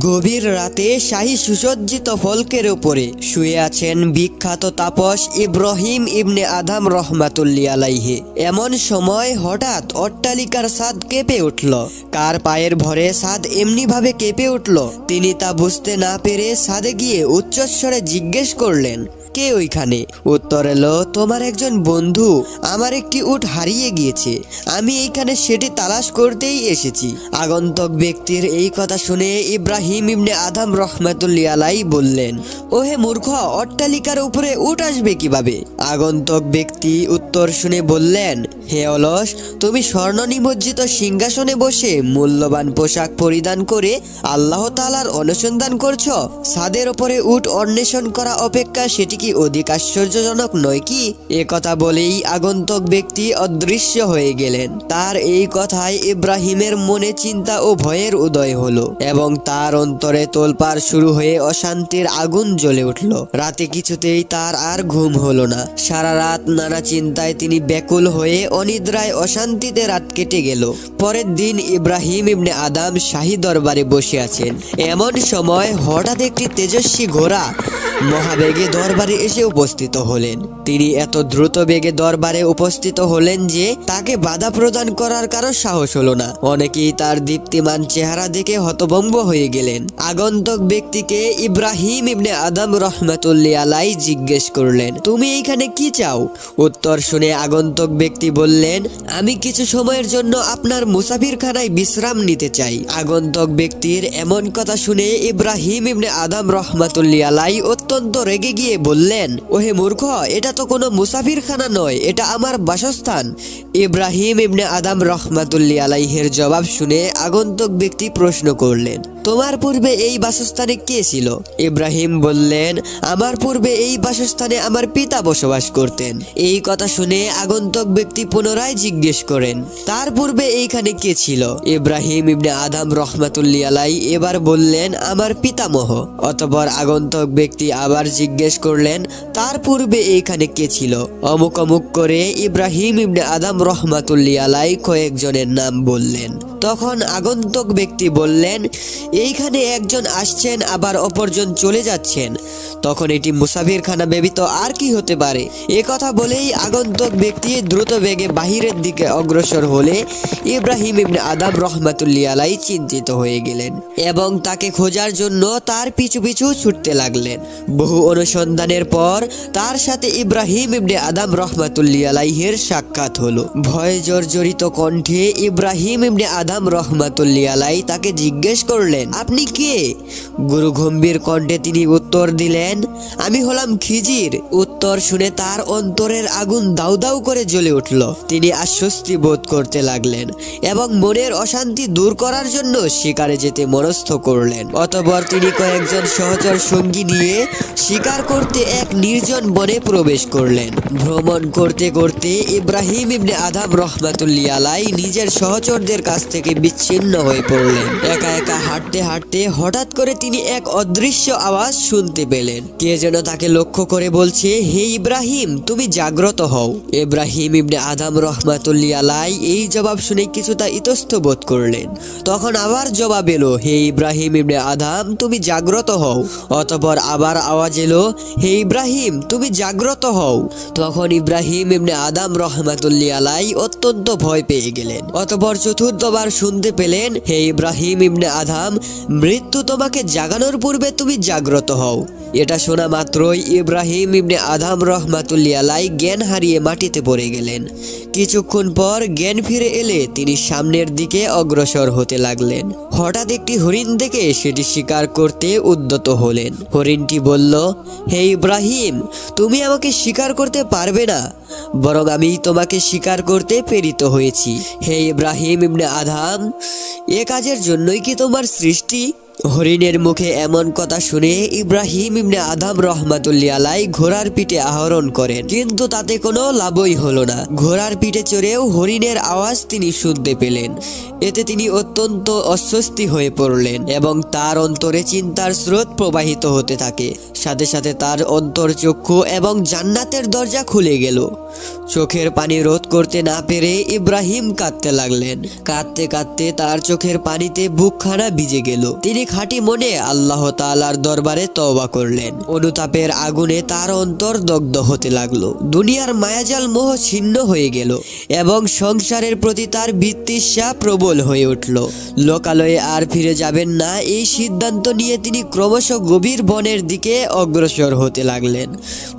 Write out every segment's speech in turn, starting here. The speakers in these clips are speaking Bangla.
গভীর রাতে শাহী সুসজ্জিত ফলকের উপরে শুয়ে আছেন বিখ্যাত তাপস ইব্রাহিম ইবনে আদম রহমাতুল্লাহ আলাইহি। এমন সময় হঠাৎ অট্টালিকার ছাদ কেঁপে উঠল। কার পায়ের ভরে ছাদ এমনি ভাবে কেঁপে উঠল, তিনি তা বুঝতে না পেরে ছাদে গিয়ে উচ্চস্বরে জিজ্ঞেস করলেন, কে ওইখানে? উত্তর এলো, তোমার একজন বন্ধু, আমার একটি উট হারিয়ে গিয়েছে, আমি এইখানে সেটি তালাশ করতেই এসেছি। আগন্তুক ব্যক্তির এই কথা শুনে ইব্রাহিম ইবনে আদম রহমাতুল্লাহ আলাইহি বললেন, ওহে মূর্খ, অট্টালিকার উপরে উট আসবে কিভাবে? আগন্তুক ব্যক্তি উত্তর শুনে বললেন, হে অলস, তুমি স্বর্ণ নিমজ্জিত সিংহাসনে বসে মূল্যবান পোশাক পরিধান করে আল্লাহ তাআলার অনুসন্ধান করছো? ছাদের উপরে উট অন্বেষণ করা অপেক্ষা সেটি কি অধিক আশ্চর্যজনক নয় কি? এ কথা বলেই আগন্তুক ব্যক্তি অদৃশ্য হয়ে গেলেন। তার এই কথায় ইব্রাহিমের মনে চিন্তা ও ভয়ের উদয় হলো এবং তার অন্তরে তোলপাড় শুরু হয়ে অশান্তির আগুন জ্বলে উঠল। রাতে কিছুতেই তার আর ঘুম হলো না। সারা রাত নানা চিন্তায় তিনি ব্যাকুল হয়ে অনিদ্রায় অশান্তিতে রাত কেটে গেল। পরের দিন ইব্রাহিম ইবনে আদম শাহী দরবারে বসে আছেন। এমন সময় হঠাৎ একটি তেজস্বী ঘোড়া মহাবেগে দরবারে এসে উপস্থিত হলেন। তিনি এত দ্রুত বেগে দরবারে উপস্থিত হলেন যে তাকে বাধা প্রদান করার কারো সাহস হলো না। অনেকেই তার দীপ্তিমান চেহারা দেখে হতভম্ব হয়ে গেলেন। আগন্তুক ব্যক্তিকে ইব্রাহিম ইবনে আদম রহমাতুল্লাহ আলাইহি জিজ্ঞেস করলেন, তুমি এইখানে কি চাও? উত্তর শুনে আগন্তুক ব্যক্তি বললেন, আমি কিছু সময়ের জন্য আপনার মুসাফিরখানায় বিশ্রাম নিতে চাই। আগন্তুক ব্যক্তির এমন কথা শুনে ইব্রাহিম ইবনে আদম রহমাতুল্লাহ আলাইহি অত্যন্ত রেগে গিয়ে বললেন, ওহে মূর্খ, এটা তো কোনো মুসাফিরখানা নয়, এটা আমার বাসস্থান। ইব্রাহিম ইবনে আদম রহমাতুল্লাহ আলাইহির জবাব শুনে আগন্তুক ব্যক্তি প্রশ্ন করলেন, তোমার পূর্বে এই বাসস্থানে কে ছিল? ইব্রাহিম বললেন, আমার পূর্বে এই বাসস্থানে আমার পিতা বসবাস করতেন। এই কথা শুনে আগন্তুক ব্যক্তি পুনরায় জিজ্ঞেস করেন, তার পূর্বে এইখানে কে ছিল? ইব্রাহিম ইবনে আদম রহমাতুল্লাহ আলাইহি এবার বললেন, আমার পিতামহ। অতঃপর আগন্তুক ব্যক্তি আবার জিজ্ঞেস করলেন, তার পূর্বে এইখানে কে ছিল? অমুক অমুক করে ইব্রাহিম ইবনে আদম রহমাতুল্লাহ আলাইহি কয়েকজনের নাম বললেন। তখন আগন্তুক ব্যক্তি বললেন, এইখানে একজন আসছেন আবার অপরজন চলে যাচ্ছেন, তখন এটি মুসাফিরখানা ব্যতীত আর কি হতে পারে? এ কথা বলেই আগন্তুক ব্যক্তি দ্রুত বেগে বাহিরের দিকে অগ্রসর হলে ইব্রাহিম ইবনে আদম রহমাতুল্লাহ আলাইহি চিন্তিত হয়ে গেলেন এবং তাকে খোঁজার জন্য তার পিছু পিছু ছুটতে লাগলেন। বহু অনুসন্ধানের পর তার সাথে ইব্রাহিম ইবনে আদম রহমাতুল্লাহ আলাইহির সাক্ষাৎ হলো। ভয় জর্জরিত কণ্ঠে ইব্রাহিম ইবনে আদম রহমাতুল্লাহ আলাইহি তাকে জিজ্ঞেস করলেন, আপনি কে? গুরু গম্ভীর কণ্ঠে তিনি উত্তর দিলেন, আমি হলাম খিজির। উত্তর শুনে তার অন্তরের আগুন দাউ দাউ করে জ্বলে উঠল। তিনি আশ্বস্তি বোধ করতে লাগলেন এবং মনের অশান্তি দূর করার জন্য শিকারে যেতে মনস্থ করলেন। অতঃপর তিনি কয়েকজন সহচর সঙ্গী নিয়ে শিকার করতে এক নির্জন বনে প্রবেশ করলেন। ভ্রমণ করতে করতে ইব্রাহিম ইবনে আদম রহমাতুল্লাহ আলাইহি নিজের সহচরদের কাছ থেকে বিচ্ছিন্ন হয়ে পড়লেন। একা একা হাঁটতে হাঁটতে হঠাৎ করে তিনি এক অদৃশ্য আওয়াজ শুনতে পেলেন। কে যেন তাকে লক্ষ্য করে বলছে, হে ইব্রাহিম, তুমি জাগ্রত হও। ইব্রাহিম ইবনে আদম রহমাতুল্লাহ আলাইহি এই জবাব শুনে কিছুটা ইতস্ত বোধ করলেন। তখন আবার জবাব এলো, হে ইব্রাহিম ইবনে আদম, তুমি জাগ্রত হও। অতঃপর আবার আওয়াজ এলো, হে ইব্রাহিম, তুমি জাগ্রত হও। তখন ইব্রাহিম ইবনে আদম রহমাতুল্লাহ আলাইহি অত্যন্ত ভয় পেয়ে গেলেন। অতঃপর চতুর্থবার শুনতে পেলেন, হে ইব্রাহিম ইবনে আদম, মৃত্যু তোমাকে জাগানোর পূর্বে তুমি জাগ্রত হও। এটা শোনা মাত্রই ইব্রাহিম ইবনে আদম রহমাতুল্লাহ আলাইহি জ্ঞান হারিয়ে মাটিতে পড়ে গেলেন। কিছুক্ষণ পর জ্ঞান ফিরে এলে তিনি সামনের দিকে অগ্রসর হতে লাগলেন। হঠাৎ একটি হরিণ দেখে সেটি শিকার করতে উদ্যত হলেন। হরিণটি বলল, হে ইব্রাহিম, তুমি আমাকে শিকার করতে পারবে না, বরং আমি তোমাকে শিকার করতে প্রেরিত হয়েছি। হে ইব্রাহিম ইবনে আদম, এ কাজের জন্যই কি তোমার সৃষ্টি? হরিণের মুখে এমন কথা শুনে ইব্রাহিম ইবনে আদম রহমাতুল্লাহ আলাইহি ঘোড়ার পিঠে আরোহণ করেন, কিন্তু তাতে কোনো লাভই হলো না। ঘোড়ার পিঠে চড়েও হরিণের আওয়াজ তিনি শুনতে পেলেন। এতে তিনি অত্যন্ত অস্বস্তি হয়ে পড়লেন এবং তার অন্তরে চিন্তার স্রোত প্রবাহিত হতে থাকে। সাথে সাথে তার অন্তরচক্ষু এবং জান্নাতের দরজা খুলে গেল। চোখের পানি রোধ করতে না পেরে ইব্রাহিম কাঁদতে লাগলেন। কাঁদতে কাঁদতে তার চোখের পানিতে বুকখানা ভিজে গেল। তিনি খাঁটি মনে আল্লাহ তাআলার দরবারে তওবা করলেন। অনুতাপের আগুনে তার অন্তর দগ্ধ হতে লাগলো। দুনিয়ার মায়াজাল মোহ ছিন্ন হয়ে গেল এবং সংসারের প্রতি তার বিতৃষ্ণা প্রবল হয়ে উঠল। লোকালয়ে আর ফিরে যাবেন না এই সিদ্ধান্ত নিয়ে তিনি ক্রমশ গভীর বনের দিকে অগ্রসর হতে লাগলেন।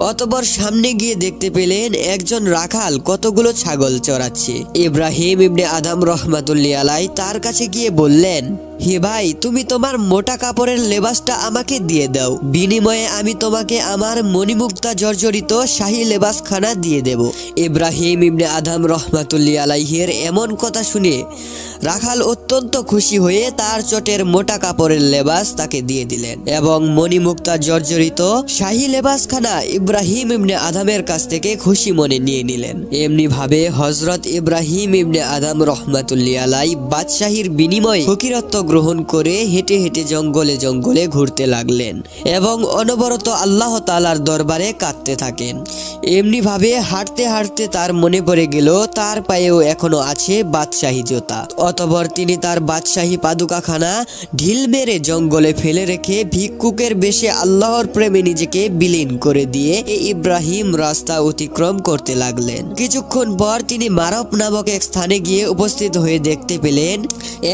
অতঃপর সামনে গিয়ে দেখতে পেলেন একজন রাখাল কতগুলো ছাগল চড়াচ্ছে। ইব্রাহিম ইবনে আদম রহমাতুল্লাহ আলাইহি তার কাছে গিয়ে বললেন, হে ভাই, তুমি তোমার মোটা কাপড়ের লেবাসটা আমাকে দিয়ে দাও, বিনিময়ে আমি তোমাকে আমার মণিমুক্তা জর্জরিত শাহী লেবাসখানা দিয়ে দেব। ইব্রাহিম ইবনে আদম রহমাতুল্লাহ আলাইহির এমন কথা শুনে রাখাল অত্যন্ত খুশি হয়ে তার চটের মোটা কাপড়ের লেবাস তাকে দিয়ে দিলেন এবং মণিমুক্তা জর্জরিত শাহী লেবাসখানা ইব্রাহিম ইবনে আদমের কাছ থেকে খুশি মনে নিয়ে নিলেন। এমনি ভাবে হযরত ইব্রাহিম ইবনে আদম রহমাতুল্লাহ আলাইহি বাদশাহীর বিনিময়ে ফকিরত্ব গ্রহণ করে হেঁটে হেঁটে জঙ্গলে জঙ্গলে ঘুরতে লাগলেন এবং অনবরত আল্লাহ তাআলার দরবারে কাঁদতে থাকেন। এমনি ভাবে হাঁটতে হাঁটতে তার মনে পড়ে গেল তার পায়েও এখনো আছে বাদশাহী জুতা। অতঃপর তিনি তার বাদশাহী পাদুকাখানা ঢিল মেরে জঙ্গলে ফেলে রেখে ভিক্ষুকের বেশে আল্লাহর প্রেমে নিজেকে বিলীন করে দিয়ে ইব্রাহিম রাস্তা অতিক্রম করতে লাগলেন। কিছুক্ষণ পর তিনি মারব নামক এক স্থানে গিয়ে উপস্থিত হয়ে দেখতে পেলেন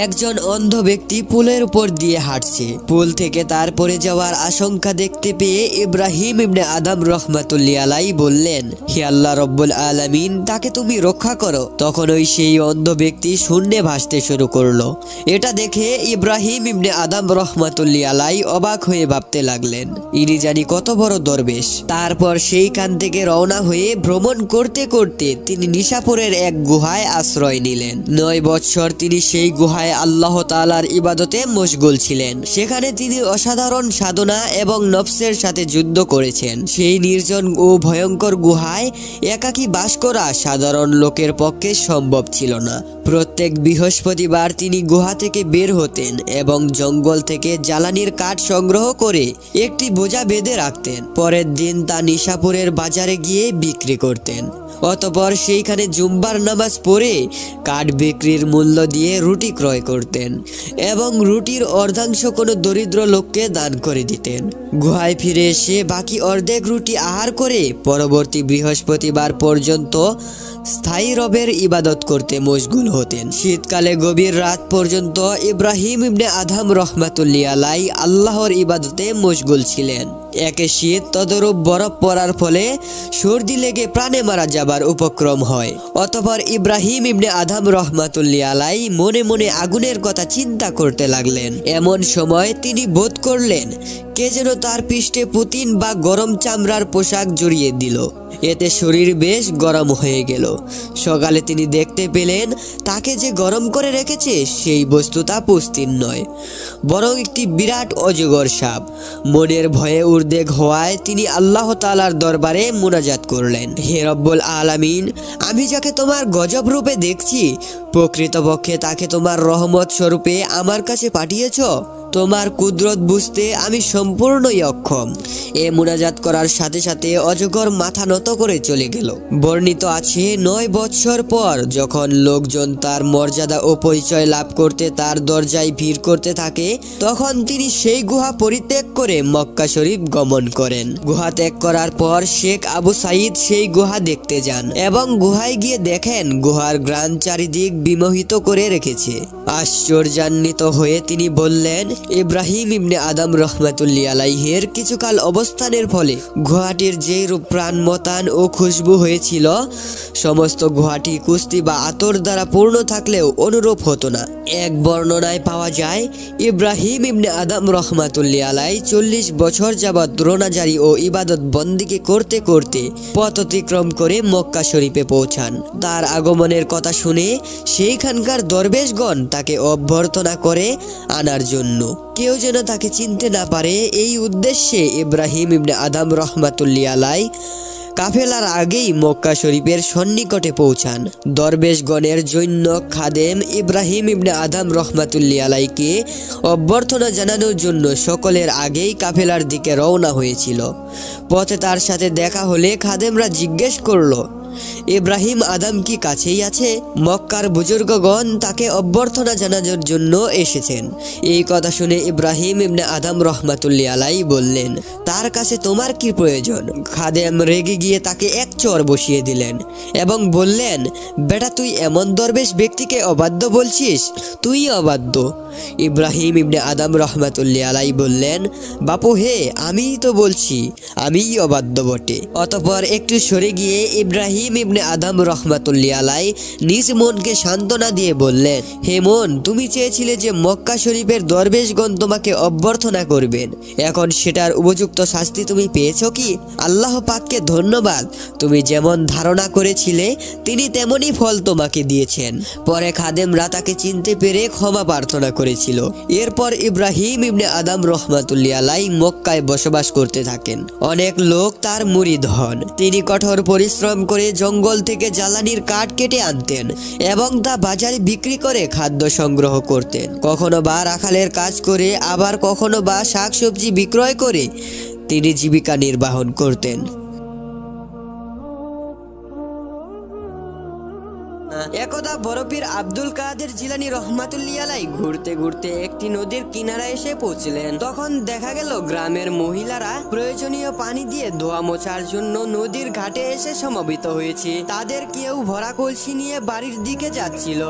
একজন অন্ধ ব্যক্তি পুলের উপর দিয়ে হাঁটছে। পুল থেকে তার পড়ে যাওয়ার আশঙ্কা দেখতে পেয়ে ইব্রাহিম ইবনে আদম রহমাতুল্লাহ আলাইহি বললেন, হে আল্লাহ রব্বুল আলামিন, তাকে তুমি রক্ষা করো। তখন ওই সেই অন্ধ ব্যক্তি শূন্যে ভাসতে শুরু করলো। এটা দেখে ইব্রাহিম ইবনে আদম রহমাতুল্লাহ আলাইহি অবাক হয়ে ভাবতে লাগলেন, ইনি জানি কত বড় দরবেশ। তারপর সেইখান থেকে রওনা হয়ে ভ্রমণ করতে করতে তিনি নিশাপুরের এক গুহায় আশ্রয় নিলেন। 9 বৎসর তিনি সেই গুহায় আল্লাহ তাআলার ইবাদতে মশগুল ছিলেন। সেখানে তিনি অসাধারণ সাধনা এবং নফসের সাথে যুদ্ধ করেছেন। সেই নির্জন ও ভয়ঙ্কর গুহায় একাকী বাস করা সাধারণ লোকের পক্ষে সম্ভব ছিল না। প্রত্যেক বৃহস্পতিবার তিনি গুহা থেকে বের হতেন এবং জঙ্গল থেকে জ্বালানির কাঠ সংগ্রহ করে একটি বোঝা বেঁধে রাখতেন। পরের দিন তা নিশাপুরের বাজারে গিয়ে বিক্রি করতেন। অতঃপর সেইখানে জুম্বার নামাজ পড়ে কাঠ বিক্রির মূল্য দিয়ে রুটি ক্রয় করতেন এবং রুটির অর্ধাংশ কোনো দরিদ্র লোককে দান করে দিতেন। গুহায় ফিরে এসে বাকি অর্ধেক রুটি আহার করে পরবর্তী বৃহস্পতিবার পর্যন্ত স্থায়ী রবের ইবাদত করতে মশগুল হতেন। শীতকালে গভীর রাত পর্যন্ত ইব্রাহিম ইবনে আদম রহমাতুল্লাহ আলাইহি আল্লাহর ইবাদতে মশগুল ছিলেন। একে শীত তদরূপ বরফ পড়ার ফলে সর্দি লেগে প্রাণে মারা যাবার উপক্রম হয়। অতঃপর ইব্রাহিম ইবনে আদম রহমাতুল্লাহ আলাইহি মনে মনে আগুনের কথা চিন্তা করতে লাগলেন। এমন সময় তিনি বোধ করলেন কে যেন তার পৃষ্ঠে পুতিন বা গরম চামড়ার পোশাক জড়িয়ে দিল। এতে শরীর বেশ গরম হয়ে গেল। সকালে তিনি দেখতে পেলেন তাকে যে গরম করে রেখেছে সেই বস্তুটা পুস্তিন নয়, বরং একটি বিরাট অজগর সাপ। মনের ভয়ে উদ্বেগ হওয়ায় তিনি আল্লাহ তাআলার দরবারে মুনাজাত করলেন, হে রব্বুল আলামিন, আমি যাকে তোমার গজব রূপে দেখছি প্রকৃতপক্ষে তাকে তোমার রহমত স্বরূপে আমার কাছে পাঠিয়েছ। তোমার কুদরত বুঝতে আমি সম্পূর্ণই অক্ষম। এ মুনাজাত করার সাথে সাথে অজগর মাথা নত করে চলে গেল। বর্ণিত আছে 9 বৎসর পর যখন লোকজন তার মর্যাদা ও পরিচয় লাভ করতে তার দরজায় ভিড় করতে থাকে, তখন তিনি সেই গুহা পরিত্যাগ করে মক্কা শরীফ গমন করেন। গুহা ত্যাগ করার পর শেখ আবু সাঈদ সেই গুহা দেখতে যান এবং গুহায় গিয়ে দেখেন গুহার গ্রান চারিদিক বিমোহিত করে রেখেছে। আশ্চর্যান্বিত হয়ে তিনি বললেন, ইব্রাহিম ইবনে আদম রহমাতুল্লাহ আলাইহির কিছুকাল অবস্থানের ফলে গুহাটির যে রূপ প্রাণ মতান ও খুশবু হয়েছিল, সমস্ত গুহাটি কুস্তি বা আতর দ্বারা পূর্ণ থাকলেও অনুরূপ হতো না। এক বর্ণনায় পাওয়া যায় ইব্রাহিম ইবনে আদম রহমাতুল্লাহ আলাইহি 40 বছর যাবৎ রোনাজারি ও ইবাদত বন্দিকে করতে করতে পথ অতিক্রম করে মক্কা শরীফে পৌঁছান। তার আগমনের কথা শুনে সেইখানকার দরবেশগণ তাকে অভ্যর্থনা করে আনার জন্য কেউ যেন তাকে চিনতে না পারে এই উদ্দেশ্যে ইব্রাহিম ইবনে আদম রহমাতুল্লাহ আলাইহি কাফেলার আগেই মক্কা শরীফের সন্নিকটে পৌঁছান। দরবেশগণের জৈন্য খাদেম ইব্রাহিম ইবনে আদম রহমাতুল্লাহ আলাইহিকে অভ্যর্থনা জানানোর জন্য সকলের আগেই কাফেলার দিকে রওনা হয়েছিল। পথে তার সাথে দেখা হলে খাদেমরা জিজ্ঞেস করল, ইব্রাহিম আদম কি কাছেই আছে? মক্কার বুজুর্গগণ তাকে অভ্যর্থনা জানানোর জন্য এসেছেন। এই কথা শুনে ইব্রাহিম ইবনে আদম রহমাতুল্লাহ আলাইহি বললেন, তার কাছে তোমার কি প্রয়োজন? খাদেম রেগে গিয়ে তাকে এক চড় বসিয়ে দিলেন এবং বললেন, বেটা তুই এমন দরবেশ ব্যক্তিকে অবাধ্য বলছিস? তুই অবাধ্য। ইব্রাহিম ইবনে আদম রহমাতুল্লাহ আলাইহি বললেন, বাপু হে, আমিই তো বলছি আমিই অবাধ্য বটে। অতঃপর একটু সরে গিয়ে ইব্রাহিম ইবনে আদম রহমাতুল্লাহ আলাইহি নিজ মনকে সান্ত্বনা দিয়ে বললেন, হে মন, তুমি চেয়েছিলে যে মক্কা শরীফের দরবেশগণ তোমাকে অভ্যর্থনা করবেন, এখন সেটার উপযুক্ত শাস্তি তুমি পেয়েছো কি? আল্লাহ পাককে ধন্যবাদ, তুমি যেমন ধারণা করেছিলে তিনি তেমনই ফল তোমাকে দিয়েছেন। পরে খাদেমরা তাকে চিনতে পেরে ক্ষমা প্রার্থনা করেছিল। এরপর ইব্রাহিম ইবনে আদম রহমাতুল্লাহ আলাইহি মক্কায় বসবাস করতে থাকেন। অনেক লোক তার মুরিদ হন। তিনি কঠোর পরিশ্রম করে জঙ্গল থেকে জ্বালানির কাঠ কেটে আনতেন এবং তা বাজারে বিক্রি করে খাদ্য সংগ্রহ করতেন। কখনো বা রাখালের কাজ করে, আবার কখনো বা শাকসবজি বিক্রয় করে তিনি জীবিকা নির্বাহ করতেন। একদা বরপীর আব্দুল কাদের জিলানী রহমাতুল্লাহ আলাইহি ঘুরতে ঘুরতে একটি নদীর কিনারায় এসে পৌঁছলেন। তখন দেখা গেল গ্রামের মহিলারা প্রয়োজনীয় পানি দিয়ে ধোয়া মোছার জন্য নদীর ঘাটে এসে সমবেত হয়েছে। তাদের কেউ ভরা কলসি নিয়ে বাড়ির দিকে যাচ্ছিল।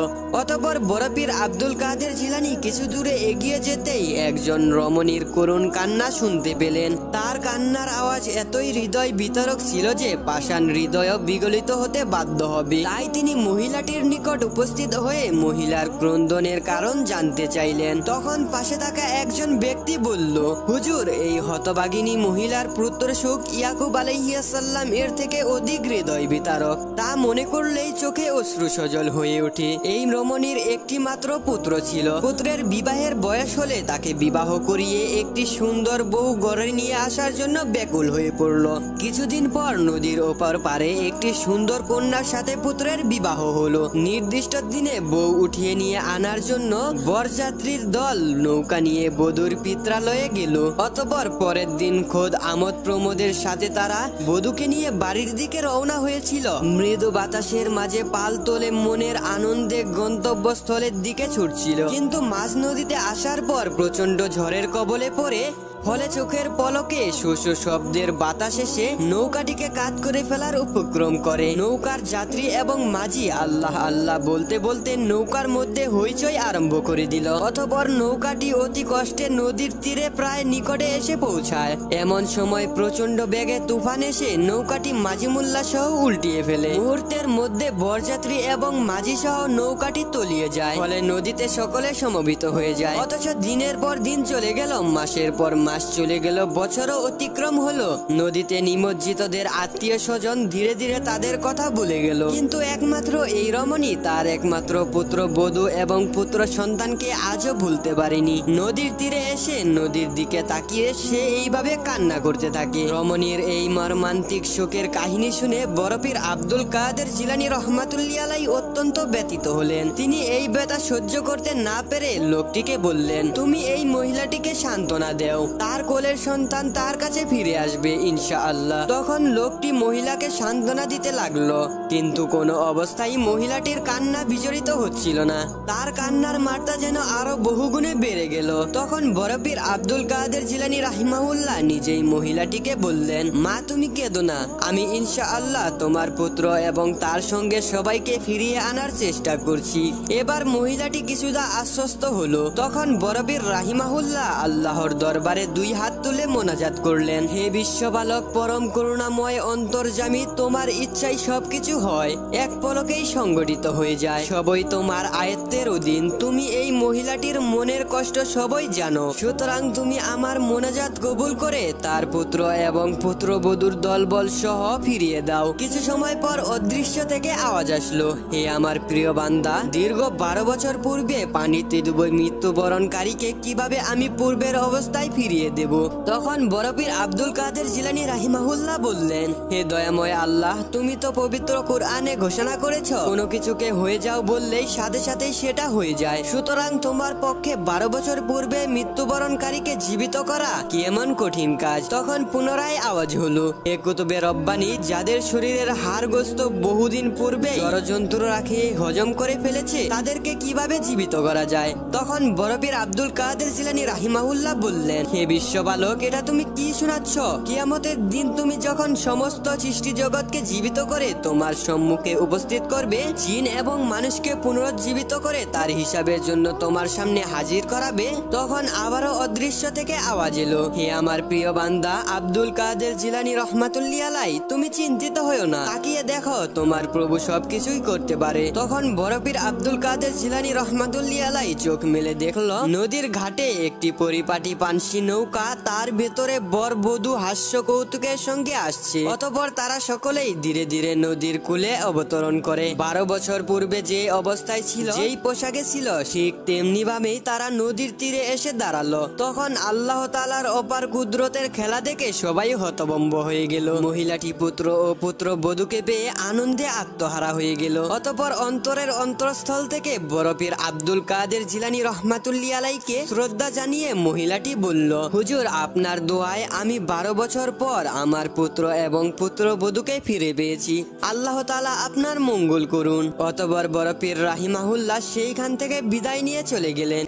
অতঃপর বরপীর আব্দুল কাদের জিলানী কিছু দূরে এগিয়ে যেতেই একজন রমণীর করুণ কান্না শুনতে পেলেন। তার কান্নার আওয়াজ এতই হৃদয় বিতরক ছিল যে পাষাণ হৃদয়ও বিগলিত হতে বাধ্য হবে। তাই তিনি মহিলাটির নিকট উপস্থিত হয়ে মহিলার ক্রন্দনের কারণ জানতে চাইলেন। তখন পাশে থাকা একজন ব্যক্তি বলল, হুজুর, এই হতভাগিনী মহিলার পুত্র সুখ ইয়াকুব আলাইহিস সালাম এর থেকে অধিক হৃদয় বিতারক। তা মনে করলেই চোখে অশ্রু সজল হয়ে ওঠে। এই রমণীর একটি মাত্র পুত্র ছিল। পুত্রের বিবাহের বয়স হলে তাকে বিবাহ করিয়ে একটি সুন্দর বউ ঘরে নিয়ে আসার জন্য ব্যাকুল হয়ে পড়ল। কিছুদিন পর নদীর ওপার পারে একটি সুন্দর কন্যার সাথে পুত্রের বিবাহ হলো। নির্দিষ্ট দিনে বউ উঠিয়ে নিয়ে আনার জন্য বরযাত্রীর দল নৌকা নিয়ে বধূর পিত্রালয়ে গেল। অতঃপর পরের দিন খোদ আমোদ প্রমোদের সাথে তারা বধূকে নিয়ে বাড়ির দিকে রওনা হয়েছিল। মৃদু বাতাসের মাঝে পাল তোলে মনের আনন্দে গন্তব্যস্থলের দিকে ছুটছিল। কিন্তু মাঝ নদীতে আসার পর প্রচন্ড ঝড়ের কবলে পড়ে ফলে চোখের পলকে শোষ শব্দের বাতাস এসে নৌকাটিকে কাত করে ফেলার উপক্রম করে। নৌকার যাত্রী এবং মাঝি আল্লাহ আল্লাহ বলতে বলতে নৌকার মধ্যে হইচই আরম্ভ করে দিল। অতঃপর নৌকাটি অতি কষ্টে নদীর তীরে প্রায় নিকটে এসে পৌঁছায়। এমন সময় প্রচন্ড বেগে তুফান এসে নৌকাটি মাঝি মোল্লা সহ উল্টিয়ে ফেলে। মুহূর্তের মধ্যে বরযাত্রী এবং মাঝি সহ নৌকাটি তলিয়ে যায়। ফলে নদীতে সকলে সমবেত হয়ে যায়। অথচ দিনের পর দিন চলে গেল, মাসের পর মাস চলে গেল, বছরও অতিক্রম হলো। নদীতে নিমজ্জিতদের আত্মীয় স্বজন ধীরে ধীরে তাদের কথা ভুলে গেল। কিন্তু একমাত্র এই রমণী তার একমাত্র পুত্র বধূ এবং পুত্র সন্তানকে আজও ভুলতে পারেনি। নদীর তীরে এসে নদীর দিকে তাকিয়ে সে এইভাবে কান্না করতে থাকে। রমণীর এই মর্মান্তিক শোকের কাহিনী শুনে বরপীর আব্দুল কাদের জিলানী রহমাতুল্লাহ আলাইহি অত্যন্ত ব্যথিত হলেন। তিনি এই ব্যথা সহ্য করতে না পেরে লোকটিকে বললেন, তুমি এই মহিলাটিকে সান্ত্বনা দেও, তার কোলের সন্তান তার কাছে ফিরে আসবে ইনশাআল্লাহ। তখন লোকটি মহিলাকে সান্ত্বনা দিতে লাগলো, কিন্তু কোনো অবস্থায় মহিলাটির কান্না বিজড়িত হচ্ছিল না। তার কান্নার মাত্রা যেন আরো বহুগুণে বেড়ে গেল। তখন বরপীর আব্দুল কাদের জিলানী রাহিমাহুল্লাহ নিজেই মহিলাটিকে বললেন, মা তুমি কেঁদো না, আমি ইনশাআল্লাহ তোমার পুত্র এবং তার সঙ্গে সবাইকে ফিরিয়ে আনার চেষ্টা করছি। এবার মহিলাটি কিছুটা আশ্বস্ত হলো। তখন বরপীর রাহিমাহুল্লাহ আল্লাহর দরবারে দুই হাত তুলে মোনাজাত করলেন, হে বিশ্ববালক, পরম করুণাময় অন্তর্যামী, তোমার ইচ্ছাই সবকিছু হয়, এক পলকেই সংগঠিত হয়ে যায়, সবই তোমার আয়ত্তের অধীন। তুমি এই মহিলাটির মনের কষ্ট সবই জানো, সুতরাং তুমি আমার মোনাজাত কবুল করে তার পুত্র এবং পুত্রবধূর দলবল সহ ফিরিয়ে দাও। কিছু সময় পর অদৃশ্য থেকে আওয়াজ আসলো, হে আমার প্রিয় বান্দা, দীর্ঘ 12 বছর পূর্বে পানিতে ডুবে মৃত্যুবরণকারীকে কিভাবে আমি পূর্বের অবস্থায় ফিরিয়ে দেব। তখন বরপীর আব্দুল কাদের জিলানী রাহিমাহুল্লাহ বললেন, হে দয়াময় আল্লাহ, তুমি তো পবিত্র কুরআনে ঘোষণা করেছ, কোনো কিছুকে হয়ে যাও বললেই সাথে সাথে সেটা হয়ে যায়। সুতরাং তোমার পক্ষে 12 বছর পূর্বে মৃত্যুবরণকারীকে জীবিত করা কি এমন কঠিন কাজ? তখন পুনরায় আওয়াজ হলো, এ কুতুবে রব্বানি, যাদের শরীরের হাড় গোস্ত বহুদিন পূর্বে ষড়যন্ত্র রাখে হজম করে ফেলেছে, তাদেরকে কিভাবে জীবিত করা যায়? তখন বড়পীর আব্দুল কাদের জিলানী রাহিমাহুল্লাহ বললেন, হে বিশ্ববালক, এটা তুমি কি শোনাচ্ছ? কিয়ামতের দিন তুমি যখন সমস্ত সৃষ্টি জগৎকে জীবিত করে তোমার সম্মুখে উপস্থিত করবে, জিন এবং মানুষকে পুনরুজ্জীবিত করে তার হিসাবের জন্য তোমার সামনে হাজির করাবে, তখন আবারও অদৃশ্য থেকে আওয়াজ এলো, হে আমার প্রিয় বান্দা আব্দুল কাদের জিলানী রহমাতুল্লাহ আলাই, তুমি চিন্তিত হও না, তাকিয়ে দেখো তোমার প্রভু সবকিছুই করতে পারে। তখন বড়পীর আব্দুল কাদের জিলানী রহমাতুল্লাহ আলাই চোখ মেলে দেখলো, নদীর ঘাটে একটি পরিপাটি পানসি নৌকা, তার ভেতরে বর বধূ হাস্য কৌতুকের সঙ্গে আসছে। অতঃপর তারা সকলেই ধীরে ধীরে নদীর কূলে অবতরণ করে। 12 বছর পূর্বে যে অবস্থায় ছিল, যেই পোশাকে ছিল, ঠিক তেমনি ভাবেই তারা নদীর তীরে এসে দাঁড়ালো। তখন আল্লাহ তাআলার অপার কুদরতের খেলা দেখে সবাই হতভম্ব হয়ে গেল। মহিলাটি পুত্র ও পুত্র বধূকে পেয়ে আনন্দে আত্মহারা হয়ে গেল। অতঃপর অন্তরের অন্তরস্থল থেকে বড়পীর আব্দুল কাদের জিলানী রহমাতুল্লাহ আলাইকে শ্রদ্ধা জানিয়ে মহিলাটি বলল, হুজুর, আপনার দোয়ায় আমি 12 বছর পর আমার পুত্র এবং পুত্রবধূকে ফিরে পেয়েছি। আল্লাহ তাআলা আপনার মঙ্গল করুন। অতঃপর বড়পীর রাহিমাহুল্লাহ সেইখান থেকে বিদায় নিয়ে চলে গেলেন।